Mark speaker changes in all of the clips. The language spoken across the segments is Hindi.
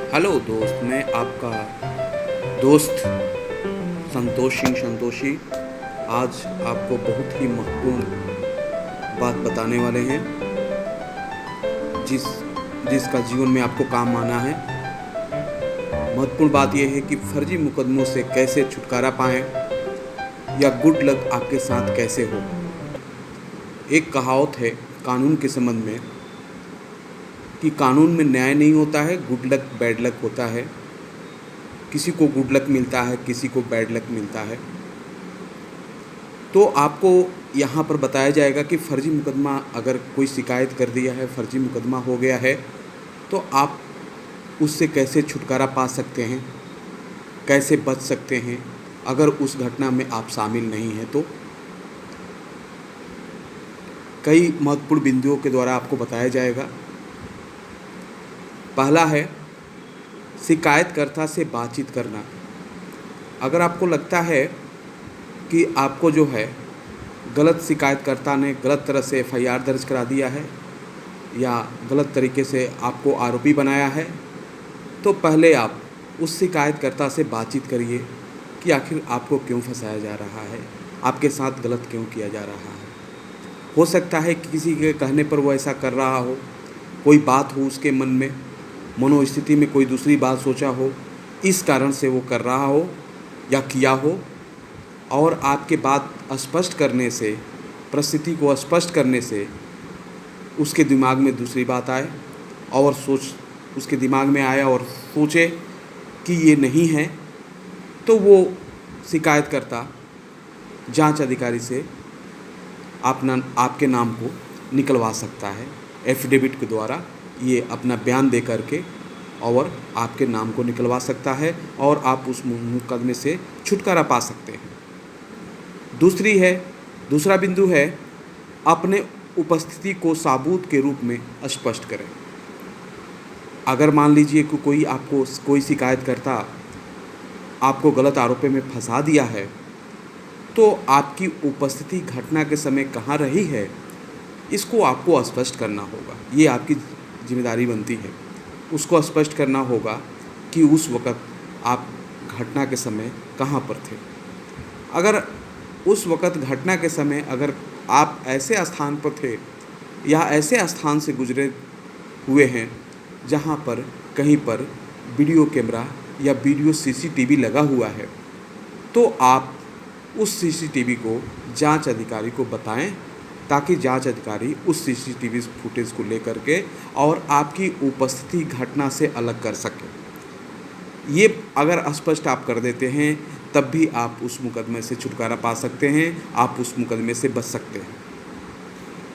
Speaker 1: हेलो दोस्त, मैं आपका दोस्त संतोष सिंह संतोषी आज आपको बहुत ही महत्वपूर्ण बात बताने वाले हैं जिस जिसका जीवन में आपको काम आना है। महत्वपूर्ण बात यह है कि फर्जी मुकदमों से कैसे छुटकारा पाएं या गुड लक आपके साथ कैसे हो। एक कहावत है कानून के संबंध में कि कानून में न्याय नहीं होता है, गुड लक बैड लक होता है। किसी को गुड लक मिलता है, किसी को बैड लक मिलता है। तो आपको यहाँ पर बताया जाएगा कि फ़र्ज़ी मुकदमा अगर कोई शिकायत कर दिया है, फ़र्ज़ी मुकदमा हो गया है, तो आप उससे कैसे छुटकारा पा सकते हैं, कैसे बच सकते हैं अगर उस घटना में आप शामिल नहीं हैं। तो कई महत्वपूर्ण बिंदुओं के द्वारा आपको बताया जाएगा। पहला है शिकायतकर्ता से बातचीत करना। अगर आपको लगता है कि आपको जो है गलत शिकायतकर्ता ने गलत तरह से एफआईआर दर्ज करा दिया है या गलत तरीके से आपको आरोपी बनाया है, तो पहले आप उस शिकायतकर्ता से बातचीत करिए कि आखिर आपको क्यों फंसाया जा रहा है, आपके साथ गलत क्यों किया जा रहा है। हो सकता है कि किसी के कहने पर वो ऐसा कर रहा हो, कोई बात हो उसके मन में, मनोस्थिति में कोई दूसरी बात सोचा हो, इस कारण से वो कर रहा हो या किया हो। और आपके बात स्पष्ट करने से, परिस्थिति को स्पष्ट करने से उसके दिमाग में दूसरी बात आए और उसके दिमाग में आया और सोचे कि ये नहीं है, तो वो शिकायतकर्ता जांच अधिकारी से आपके नाम को निकलवा सकता है एफिडेविट के द्वारा। ये अपना बयान दे करके और आपके नाम को निकलवा सकता है और आप उस मुकदमे से छुटकारा पा सकते हैं। दूसरा बिंदु है अपने उपस्थिति को सबूत के रूप में स्पष्ट करें। अगर मान लीजिए कि कोई शिकायतकर्ता आपको गलत आरोपी में फंसा दिया है, तो आपकी उपस्थिति घटना के समय कहाँ रही है, इसको आपको स्पष्ट करना होगा। ये आपकी जिम्मेदारी बनती है, उसको स्पष्ट करना होगा कि उस वक़्त आप घटना के समय कहाँ पर थे। अगर उस वक़्त घटना के समय अगर आप ऐसे स्थान पर थे या ऐसे स्थान से गुजरे हुए हैं जहाँ पर कहीं पर वीडियो कैमरा या वीडियो सीसीटीवी लगा हुआ है, तो आप उस सीसीटीवी को जांच अधिकारी को बताएं ताकि जांच अधिकारी उस सीसीटीवी फुटेज को लेकर के और आपकी उपस्थिति घटना से अलग कर सके। ये अगर स्पष्ट आप कर देते हैं तब भी आप उस मुकदमे से छुटकारा पा सकते हैं, आप उस मुकदमे से बच सकते हैं।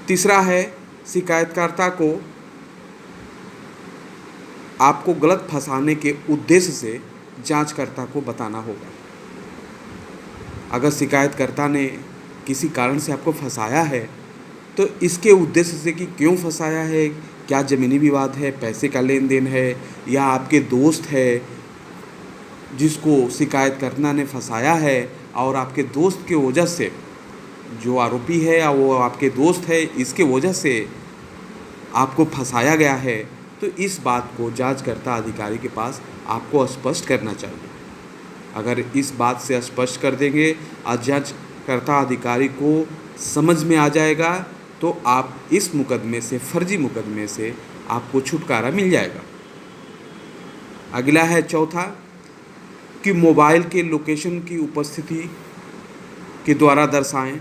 Speaker 1: तीसरा है शिकायतकर्ता को आपको गलत फंसाने के उद्देश्य से जांचकर्ता को बताना होगा। अगर शिकायतकर्ता ने किसी कारण से आपको फंसाया है तो इसके उद्देश्य से कि क्यों फंसाया है, क्या ज़मीनी विवाद है, पैसे का लेन देन है, या आपके दोस्त है जिसको शिकायतकर्ता ने फंसाया है और आपके दोस्त के वजह से, जो आरोपी है या वो आपके दोस्त है, इसके वजह से आपको फंसाया गया है, तो इस बात को जांचकर्ता अधिकारी के पास आपको स्पष्ट करना चाहिए। अगर इस बात से स्पष्ट कर देंगे और जांचकर्ता अधिकारी को समझ में आ जाएगा, तो आप इस मुकदमे से, फर्जी मुकदमे से आपको छुटकारा मिल जाएगा। अगला है चौथा कि मोबाइल के लोकेशन की उपस्थिति के द्वारा दर्शाएं।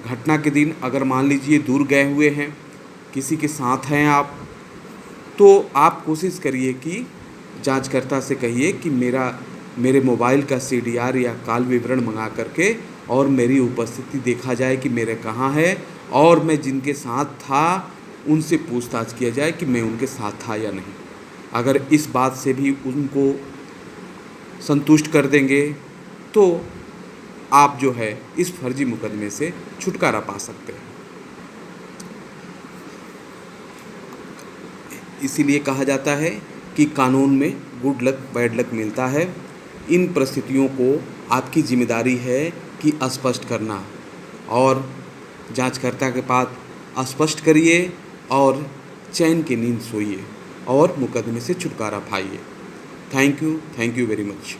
Speaker 1: घटना के दिन अगर मान लीजिए दूर गए हुए हैं, किसी के साथ हैं आप, तो आप कोशिश करिए कि जांचकर्ता से कहिए कि मेरे मोबाइल का सीडीआर या कॉल विवरण मंगा करके और मेरी उपस्थिति देखा जाए कि मेरे कहाँ है, और मैं जिनके साथ था उनसे पूछताछ किया जाए कि मैं उनके साथ था या नहीं। अगर इस बात से भी उनको संतुष्ट कर देंगे तो आप जो है इस फर्जी मुकदमे से छुटकारा पा सकते हैं। इसीलिए कहा जाता है कि कानून में गुड लक बैड लक मिलता है। इन परिस्थितियों को आपकी जिम्मेदारी है कि स्पष्ट करना, और जांचकर्ता के पास स्पष्ट करिए और चैन की नींद सोइए। और मुकदमे से छुटकारा पाइए। Thank you very much.